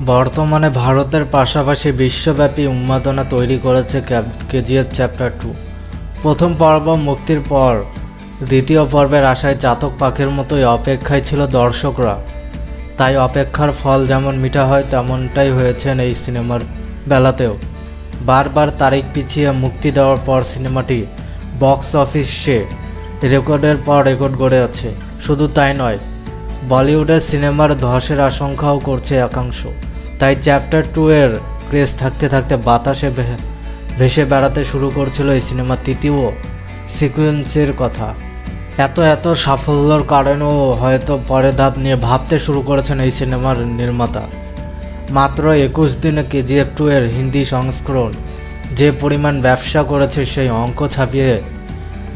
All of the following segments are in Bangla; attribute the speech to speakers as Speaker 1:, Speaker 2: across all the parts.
Speaker 1: বর্তমানে ভারতের পাশাপাশি বিশ্বব্যাপী উন্মাদনা তৈরি করেছে কেজিএফ চ্যাপ্টার 2। প্রথম পর্ব মুক্তির পর দ্বিতীয় পর্বের আশায় চাতক পাখির মতোই অপেক্ষায় ছিল দর্শকরা। তাই অপেক্ষার ফল যেমন মিঠা হয় তেমনটাই হয়েছেন এই সিনেমার বেলাতেও। বারবার তারিখ পিছিয়ে মুক্তি দেওয়ার পর সিনেমাটি বক্স অফিসে রেকর্ডের পর রেকর্ড গড়ে আছে। শুধু তাই নয়, বলিউডের সিনেমার ধসের আশঙ্কাও করছে একাংশ। তাই চ্যাপ্টার 2 এর ক্রেজ থাকতে থাকতে বাতাসে ভেসে বেড়াতে শুরু করছিল এই সিনেমার তৃতীয় সিকুয়েন্সের কথা। এত সাফল্যর কারণেও হয়তো পরের ধাপ নিয়ে ভাবতে শুরু করেছেন এই সিনেমার নির্মাতা। মাত্র 21 দিনে কেজিএফ 2 এর হিন্দি সংস্করণ যে পরিমাণ ব্যবসা করেছে সেই অঙ্ক ছাপিয়ে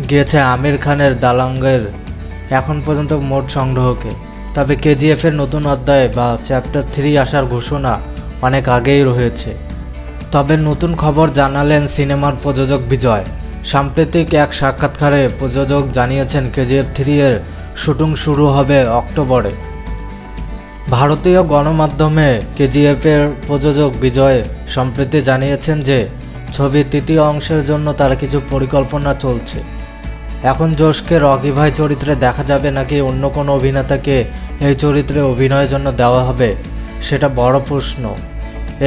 Speaker 1: গিয়েছে আমির খানের দালাঙ্গের এখন পর্যন্ত মোট সংগ্রহকে। তবে কেজিএফের নতুন অধ্যায় বা চ্যাপ্টার 3 আসার ঘোষণা অনেক আগেই রয়েছে। তবে নতুন খবর জানালেন সিনেমার প্রযোজক বিজয়। সাম্প্রতিক এক সাক্ষাৎকারে প্রযোজক জানিয়েছেন কেজিএফ 3 এর শুটিং শুরু হবে অক্টোবরে। ভারতীয় গণমাধ্যমে কেজিএফের প্রযোজক বিজয় সম্প্রতি জানিয়েছেন যে ছবির তৃতীয় অংশের জন্য তার কিছু পরিকল্পনা চলছে। এখন যশকে রকি ভাই চরিত্রে দেখা যাবে নাকি অন্য কোনো অভিনেতাকে এই চরিত্রে অভিনয়ের জন্য দেওয়া হবে, সেটা বড় প্রশ্ন।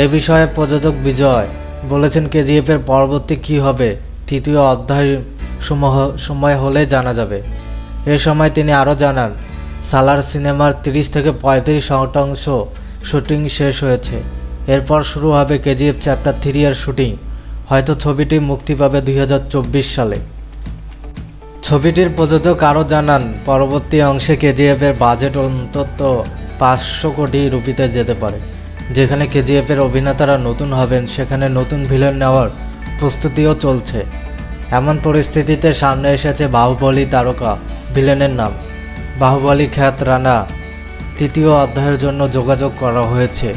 Speaker 1: এ বিষয়ে প্রযোজক বিজয় বলেছেন, কেজিএফের পরবর্তী কী হবে তৃতীয় অধ্যায় সময় হলে জানা যাবে। এ সময় তিনি আরও জানান, সালার সিনেমার 30-35% শুটিং শেষ হয়েছে। এরপর শুরু হবে কেজিএফ চ্যাপ্টার 3 এর শুটিং। হয়তো ছবিটি মুক্তি পাবে 2024 সালে। ছবিটির প্রযোজক আরও জানান, পরবর্তী অংশে কেজিএফের বাজেট অন্তত 500 কোটি রুপিতে যেতে পারে। যেখানে কেজিএফের অভিনেতারা নতুন হবেন সেখানে নতুন ভিলেন নেওয়ার প্রস্তুতিও চলছে। এমন পরিস্থিতিতে সামনে এসেছে বাহুবলী তারকা ভিলেনের নাম। বাহুবলী খ্যাত রানা তৃতীয় অধ্যায়ের জন্য যোগাযোগ করা হয়েছে।